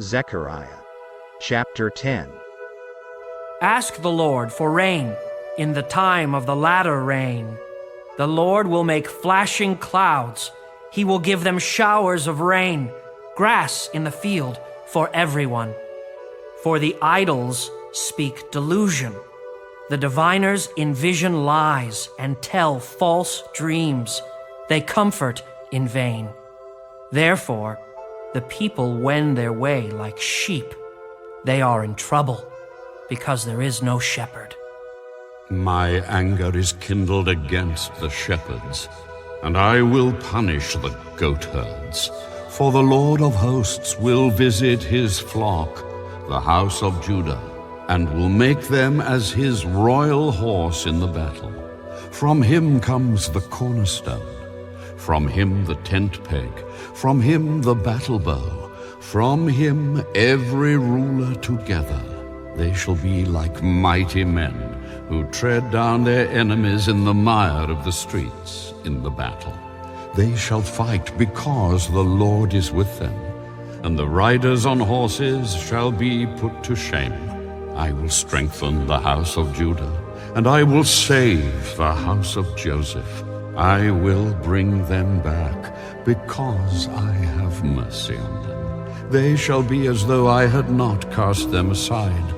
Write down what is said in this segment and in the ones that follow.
Zechariah chapter 10. Ask the Lord for rain in the time of the latter rain. The Lord will make flashing clouds. He will give them showers of rain, grass in the field for everyone. For the idols speak delusion. The diviners envision lies and tell false dreams. They comfort in vain. Therefore, the people wend their way like sheep. They are in trouble because there is no shepherd. My anger is kindled against the shepherds, and I will punish the goatherds. For the Lord of hosts will visit his flock, the house of Judah, and will make them as his royal horse in the battle. From him comes the cornerstone, from him the tent peg, from him the battle bow, from him every ruler together. They shall be like mighty men who tread down their enemies in the mire of the streets in the battle. They shall fight because the Lord is with them, and the riders on horses shall be put to shame. I will strengthen the house of Judah, and I will save the house of Joseph. I will bring them back because I have mercy on them. They shall be as though I had not cast them aside.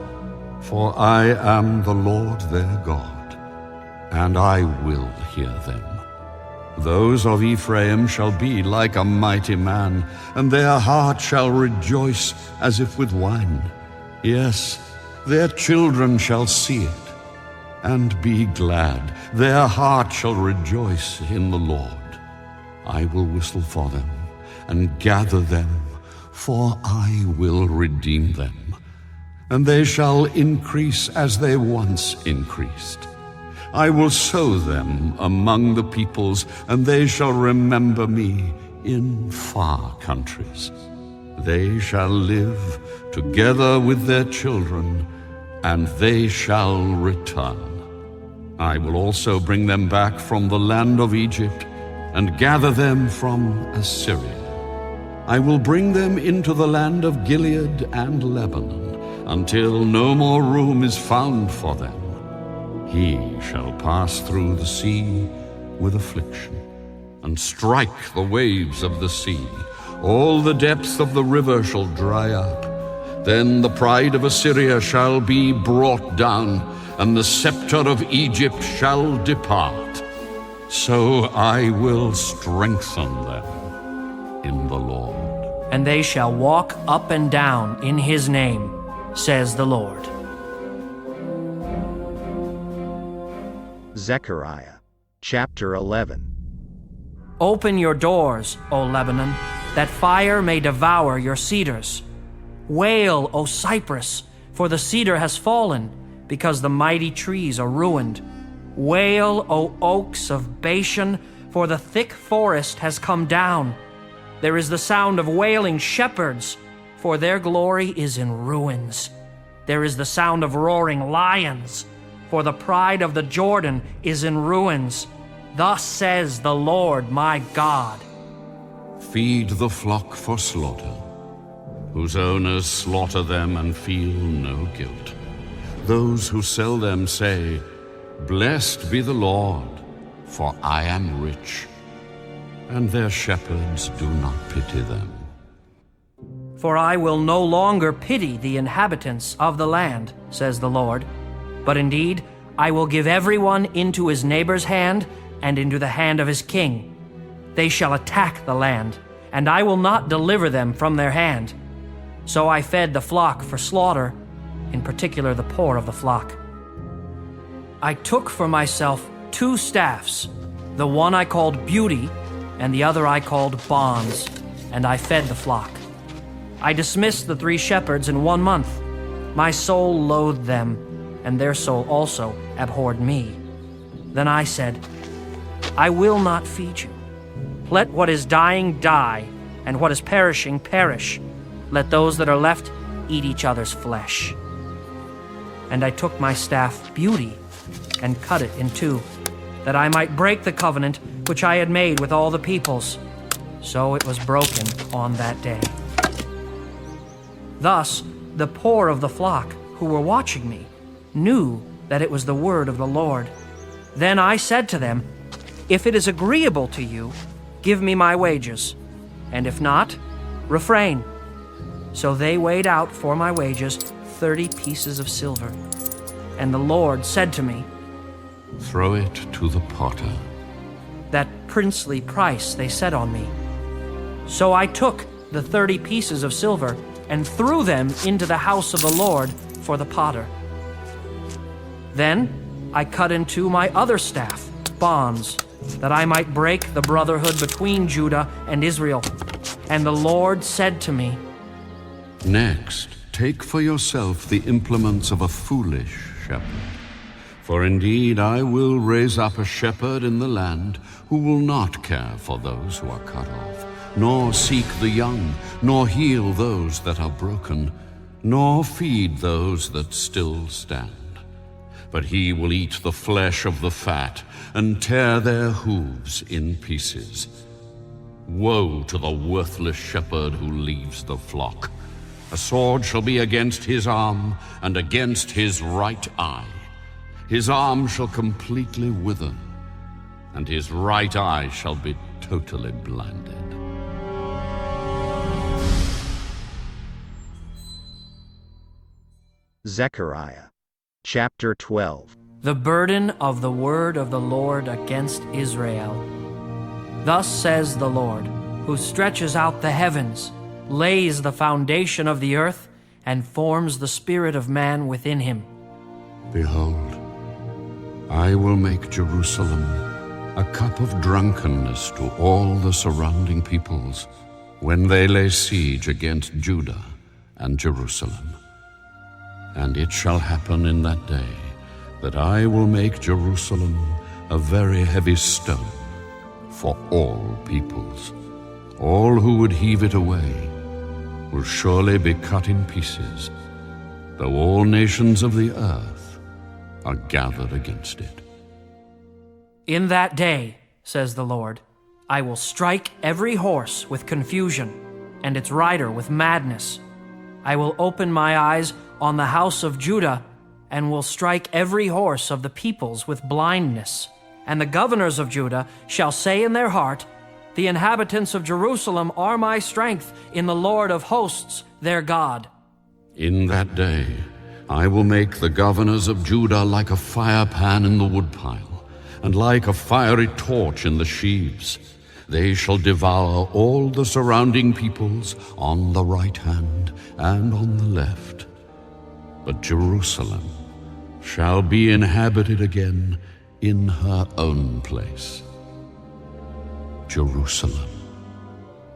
For I am the Lord their God, and I will hear them. Those of Ephraim shall be like a mighty man, and their heart shall rejoice as if with wine. Yes, their children shall see it, and be glad. Their heart shall rejoice in the Lord. I will whistle for them, and gather them, for I will redeem them. And they shall increase as they once increased. I will sow them among the peoples, and they shall remember me in far countries. They shall live together with their children, and they shall return. I will also bring them back from the land of Egypt, and gather them from Assyria. I will bring them into the land of Gilead and Lebanon, until no more room is found for them. He shall pass through the sea with affliction, and strike the waves of the sea. All the depths of the river shall dry up. Then the pride of Assyria shall be brought down, and the scepter of Egypt shall depart. So I will strengthen them in the Lord. And they shall walk up and down in his name, says the Lord. Zechariah chapter 11. Open your doors, O Lebanon, that fire may devour your cedars. Wail, O cypress, for the cedar has fallen, because the mighty trees are ruined. Wail, O oaks of Bashan, for the thick forest has come down. There is the sound of wailing shepherds, for their glory is in ruins. There is the sound of roaring lions, for the pride of the Jordan is in ruins. Thus says the Lord my God. Feed the flock for slaughter, whose owners slaughter them and feel no guilt. Those who sell them say, Blessed be the Lord, for I am rich. And their shepherds do not pity them. For I will no longer pity the inhabitants of the land, says the Lord, but indeed I will give everyone into his neighbor's hand and into the hand of his king. They shall attack the land, and I will not deliver them from their hand. So I fed the flock for slaughter, in particular the poor of the flock. I took for myself 2 staffs, the one I called Beauty, and the other I called Bonds, and I fed the flock. I dismissed the 3 shepherds in 1 month. My soul loathed them, and their soul also abhorred me. Then I said, I will not feed you. Let what is dying die, and what is perishing perish. Let those that are left eat each other's flesh. And I took my staff Beauty, and cut it in 2, that I might break the covenant which I had made with all the peoples. So it was broken on that day. Thus the poor of the flock who were watching me knew that it was the word of the Lord. Then I said to them, "If it is agreeable to you, give me my wages, and if not, refrain." So they weighed out for my wages 30 pieces of silver. And the Lord said to me, Throw it to the potter. That princely price they set on me. So I took the 30 pieces of silver and threw them into the house of the Lord for the potter. Then I cut in two my other staff, bonds, that I might break the brotherhood between Judah and Israel. And the Lord said to me, Next, take for yourself the implements of a foolish shepherd. For indeed I will raise up a shepherd in the land who will not care for those who are cut off, nor seek the young, nor heal those that are broken, nor feed those that still stand. But he will eat the flesh of the fat and tear their hooves in pieces. Woe to the worthless shepherd who leaves the flock. A sword shall be against his arm and against his right eye. His arm shall completely wither, and his right eye shall be totally blinded. Zechariah, chapter 12. The burden of the word of the Lord against Israel. Thus says the Lord, who stretches out the heavens, lays the foundation of the earth, and forms the spirit of man within him. Behold, I will make Jerusalem a cup of drunkenness to all the surrounding peoples when they lay siege against Judah and Jerusalem. And it shall happen in that day that I will make Jerusalem a very heavy stone for all peoples. All who would heave it away will surely be cut in pieces, though all nations of the earth are gathered against it. In that day, says the Lord, I will strike every horse with confusion, and its rider with madness. I will open my eyes on the house of Judah, and will strike every horse of the peoples with blindness. And the governors of Judah shall say in their heart, The inhabitants of Jerusalem are my strength in the Lord of hosts, their God. In that day I will make the governors of Judah like a fire pan in the woodpile, and like a fiery torch in the sheaves. They shall devour all the surrounding peoples on the right hand and on the left. But Jerusalem shall be inhabited again in her own place. Jerusalem.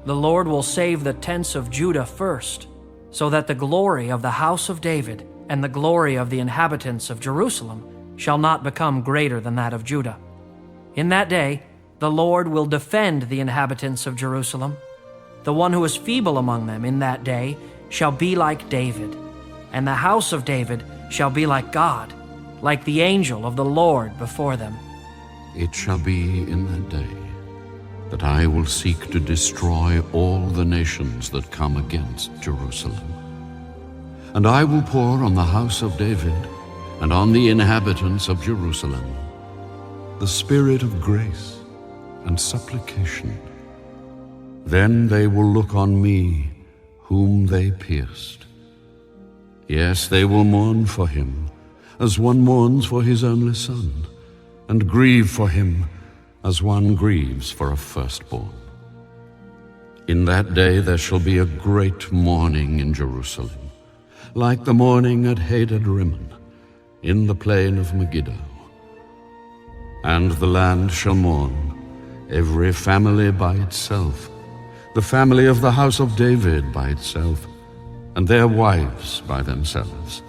The Lord will save the tents of Judah first, so that the glory of the house of David and the glory of the inhabitants of Jerusalem shall not become greater than that of Judah. In that day, the Lord will defend the inhabitants of Jerusalem. The one who is feeble among them in that day shall be like David, and the house of David shall be like God, like the angel of the Lord before them. It shall be in that day that I will seek to destroy all the nations that come against Jerusalem. And I will pour on the house of David and on the inhabitants of Jerusalem the spirit of grace and supplication. Then they will look on me, whom they pierced. Yes, they will mourn for him, as one mourns for his only son, and grieve for him as one grieves for a firstborn. In that day there shall be a great mourning in Jerusalem, like the mourning at Hadad Rimmon, in the plain of Megiddo. And the land shall mourn, every family by itself, the family of the house of David by itself, and their wives by themselves,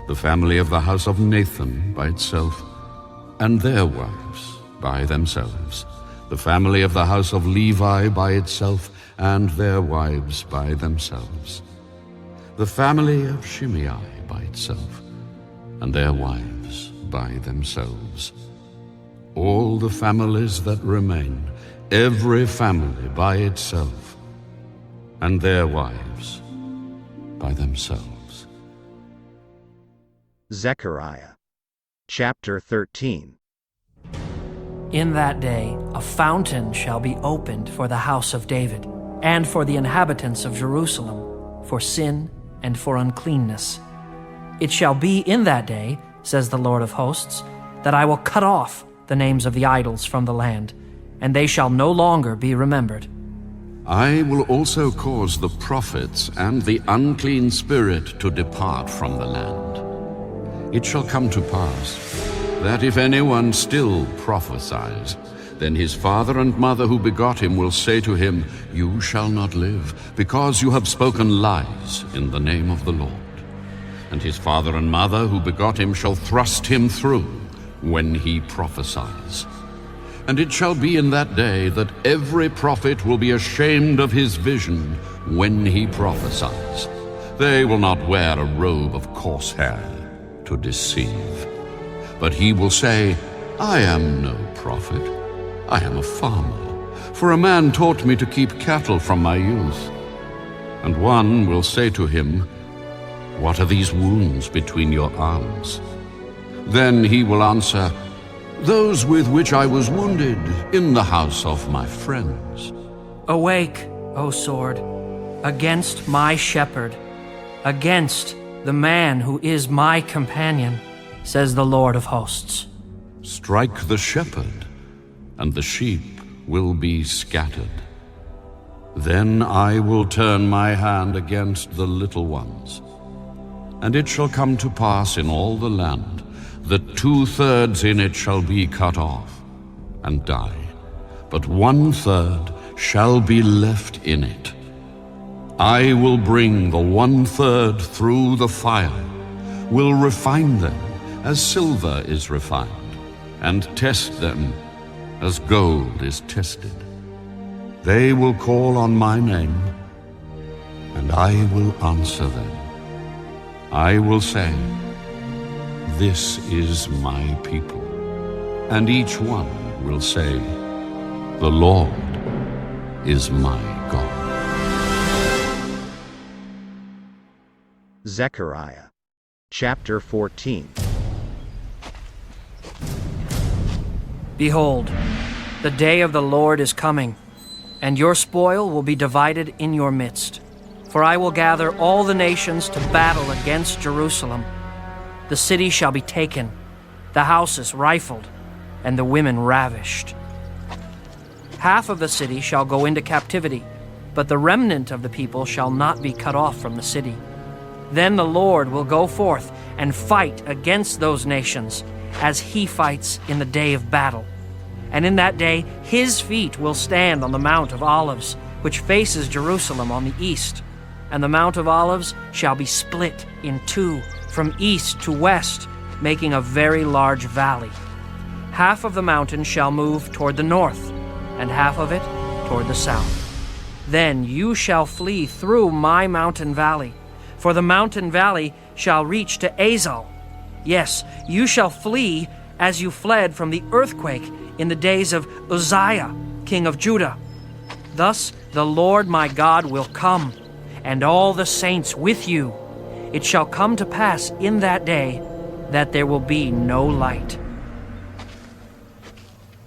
the family of the house of Nathan by itself, and their wives by themselves, the family of the house of Levi by itself, and their wives by themselves, the family of Shimei by itself, and their wives by themselves. All the families that remain, every family by itself, and their wives by by themselves. Zechariah chapter 13. In that day a fountain shall be opened for the house of David, and for the inhabitants of Jerusalem, for sin and for uncleanness. It shall be in that day, says the Lord of hosts, that I will cut off the names of the idols from the land, and they shall no longer be remembered. I will also cause the prophets and the unclean spirit to depart from the land. It shall come to pass that if anyone still prophesies, then his father and mother who begot him will say to him, "You shall not live, because you have spoken lies in the name of the Lord." And his father and mother who begot him shall thrust him through when he prophesies. And it shall be in that day that every prophet will be ashamed of his vision when he prophesies. They will not wear a robe of coarse hair to deceive. But he will say, "I am no prophet. I am a farmer, for a man taught me to keep cattle from my youth." And one will say to him, "What are these wounds between your arms?" Then he will answer, "Those with which I was wounded in the house of my friends." Awake, O sword, against my shepherd, against the man who is my companion, says the Lord of hosts. Strike the shepherd, and the sheep will be scattered. Then I will turn my hand against the little ones. And it shall come to pass in all the land that 2/3 in it shall be cut off and die, but 1/3 shall be left in it. I will bring the 1/3 through the fire, will refine them as silver is refined, and test them as gold is tested. They will call on my name, and I will answer them. I will say, "This is my people," and each one will say, "The Lord is my God." Zechariah chapter 14. Behold, the day of the Lord is coming, and your spoil will be divided in your midst. For I will gather all the nations to battle against Jerusalem. The city shall be taken, the houses rifled, and the women ravished. Half of the city shall go into captivity, but the remnant of the people shall not be cut off from the city. Then the Lord will go forth and fight against those nations, as he fights in the day of battle. And in that day his feet will stand on the Mount of Olives, which faces Jerusalem on the east. And the Mount of Olives shall be split in two, from east to west, making a very large valley. Half of the mountain shall move toward the north, and half of it toward the south. Then you shall flee through my mountain valley, for the mountain valley shall reach to Azal. Yes, you shall flee as you fled from the earthquake in the days of Uzziah, king of Judah. Thus the Lord my God will come, and all the saints with you. It shall come to pass in that day that there will be no light.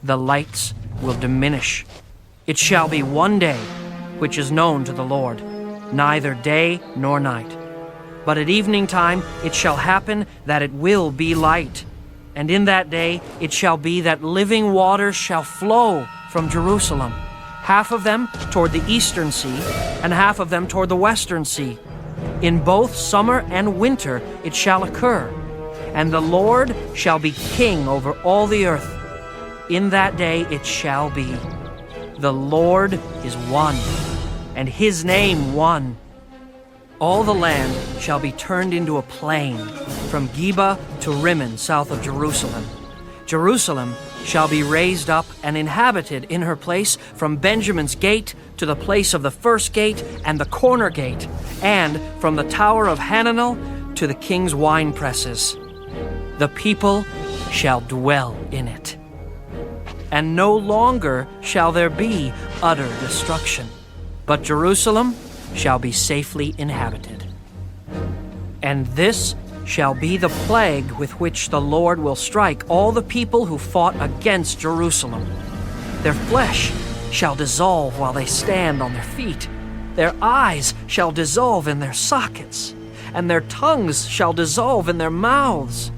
The lights will diminish. It shall be one day which is known to the Lord, neither day nor night. But at evening time it shall happen that it will be light. And in that day it shall be that living waters shall flow from Jerusalem, half of them toward the eastern sea, and half of them toward the western sea. In both summer and winter it shall occur, and the Lord shall be king over all the earth. In that day it shall be, the Lord is one, and his name one. All the land shall be turned into a plain, from Geba to Rimmon, south of Jerusalem. Jerusalem shall be raised up and inhabited in her place, from Benjamin's gate to the place of the first gate and the corner gate, and from the tower of Hananel to the king's wine presses. The people shall dwell in it. And no longer shall there be utter destruction, but Jerusalem shall be safely inhabited. And this shall be the plague with which the Lord will strike all the people who fought against Jerusalem. Their flesh shall dissolve while they stand on their feet. Their eyes shall dissolve in their sockets, and their tongues shall dissolve in their mouths.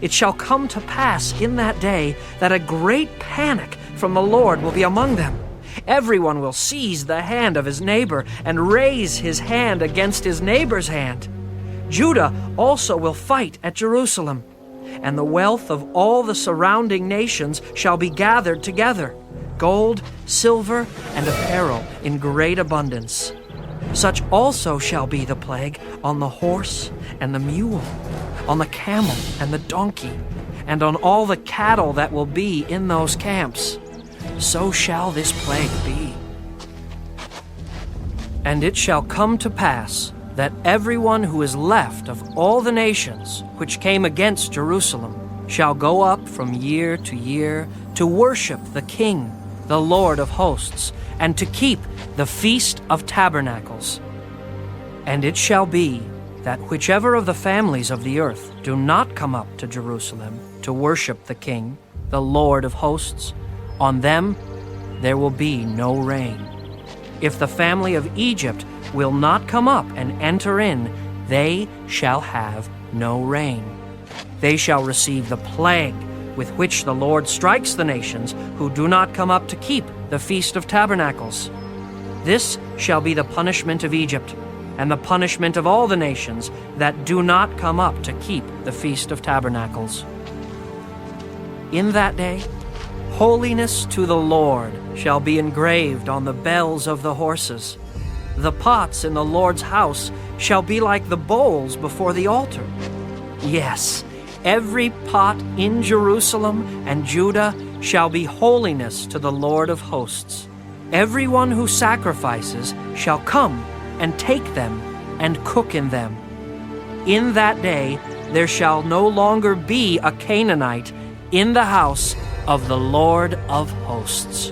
It shall come to pass in that day that a great panic from the Lord will be among them. Everyone will seize the hand of his neighbor and raise his hand against his neighbor's hand. Judah also will fight at Jerusalem, and the wealth of all the surrounding nations shall be gathered together, gold, silver, and apparel in great abundance. Such also shall be the plague on the horse and the mule, on the camel and the donkey, and on all the cattle that will be in those camps. So shall this plague be. And it shall come to pass that everyone who is left of all the nations which came against Jerusalem shall go up from year to year to worship the King, the Lord of hosts, and to keep the Feast of Tabernacles. And it shall be that whichever of the families of the earth do not come up to Jerusalem to worship the King, the Lord of hosts, on them there will be no rain. If the family of Egypt will not come up and enter in, they shall have no rain. They shall receive the plague with which the Lord strikes the nations who do not come up to keep the Feast of Tabernacles. This shall be the punishment of Egypt, and the punishment of all the nations that do not come up to keep the Feast of Tabernacles. In that day, holiness to the Lord shall be engraved on the bells of the horses. The pots in the Lord's house shall be like the bowls before the altar. Yes, every pot in Jerusalem and Judah shall be holiness to the Lord of hosts. Everyone who sacrifices shall come and take them and cook in them. In that day there shall no longer be a Canaanite in the house of the Lord of hosts.